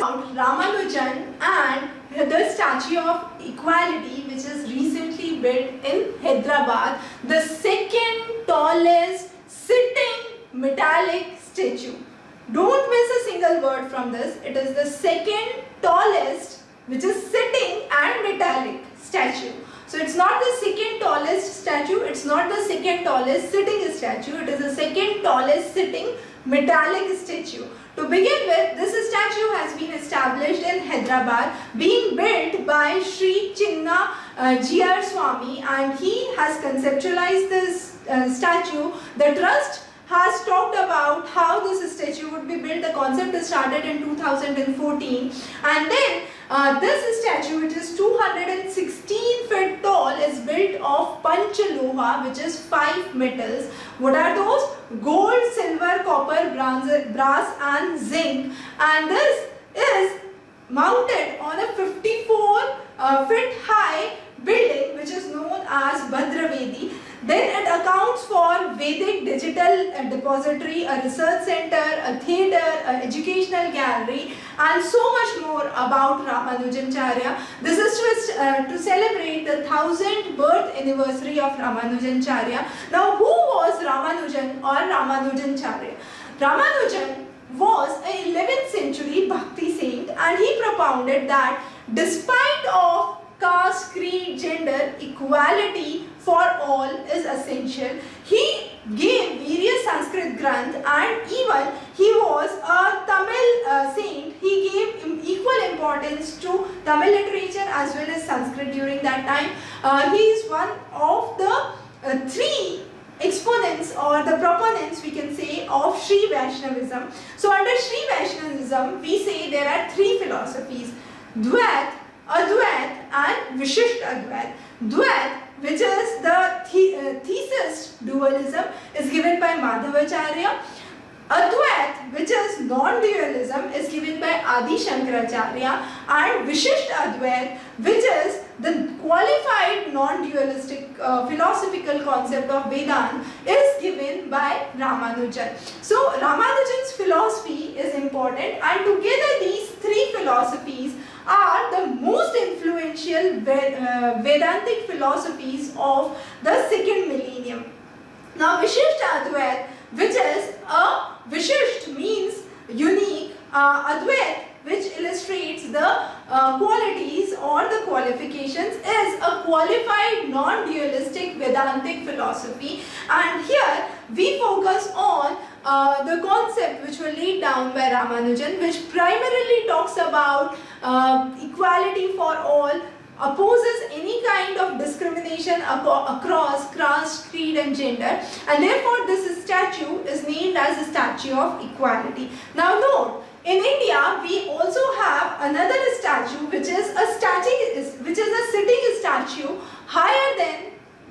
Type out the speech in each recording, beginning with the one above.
about Ramanujan and the Statue of Equality, which is recently built in Hyderabad, the second tallest sitting metallic statue. Don't miss a single word from this. It is the second tallest, which is sitting and metallic statue. So it's not the second tallest statue, it's not the second tallest sitting statue, it is the second tallest sitting metallic statue. To begin with, this statue has been established in Hyderabad, being built by Sri Chinna Jeeyar Swamy, and he has conceptualized this statue. The trust has talked about how this statue would be built. The concept started in 2014, and then this statue, which is 216 feet tall, is built of panchloha, which is 5 metals. What are those? Gold, silver, copper, brass and zinc, and this is mounted on a 54 feet high building which is known as Bhadra Vedi. Then it accounts for Vedic digital depository, a research center, a theatre, an educational gallery, and so much more about Ramanujacharya. This is to celebrate the 1000th birth anniversary of Ramanujacharya. Now, who was Ramanujan or Ramanujacharya? Ramanujan was an 11th century Bhakti saint, and he propounded that despite of caste, creed, gender, equality for all is essential. He gave various Sanskrit granth, and even he was a Tamil saint. He gave equal importance to Tamil literature as well as Sanskrit during that time. He is one of the 3 exponents or the proponents, we can say, of Sri Vaishnavism. So under Sri Vaishnavism, we say there are 3 philosophies: Dvait, Advaita and Vishisht Advaita. Dvait, which is the thesis dualism, is given by Madhavacharya. Advaita, which is non-dualism, is given by Adi Shankara, and Vishisht Advaita, which is the qualified non-dualistic philosophical concept of Vedanta, is given by Ramanujan. So Ramanujan's philosophy is important, and together these 3 philosophies are the most influential Vedantic philosophies of the 2nd millennium. Now, Vishisht Advaita, which is Vishisht means unique, Advaita, which illustrates the qualities or the qualifications, is a qualified non-dualistic Vedantic philosophy. And here we focus on the concept which were laid down by Ramanujan, which primarily talks about equality for all, opposes any kind of discrimination across caste, creed and gender, and therefore this statue is named as the Statue of Equality. Now note, in India we also have another statue which is a sitting statue higher than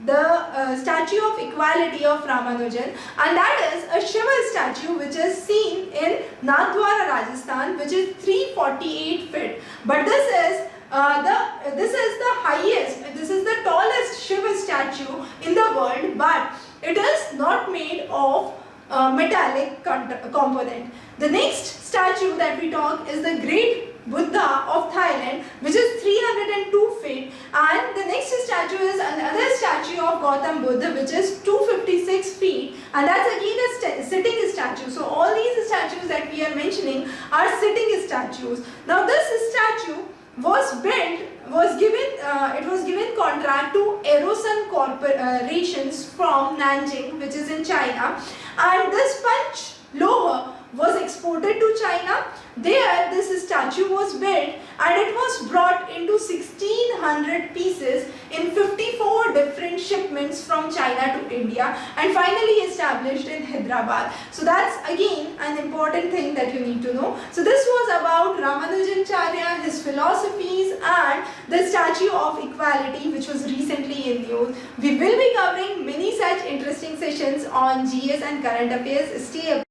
the Statue of Equality of Ramanujan, and that is a Shiva statue which is seen in Nathdwara, Rajasthan, which is 348 feet. But this is the highest, this is the tallest Shiva statue in the world, but it is not made of metallic component. The next statue that we talk is the Great Buddha of Thailand, which is 302 feet, and the next statue is another statue of Gautam Buddha, which is 256 feet, and that's again a sitting statue. So all these statues that we are mentioning are sitting statues. Now this statue was given contract to Erosan Corporations from Nanjing, which is in China, and this panchloha was exported to China. There this statue was built, and it was brought into 1600 pieces in 54 different shipments from China to India, and finally established in Hyderabad. So that's again an important thing that you need to know. So this was about Ramanujacharya, his philosophies, and the Statue of Equality, which was recently in news. We will be covering many such interesting sessions on GS and current affairs. Stay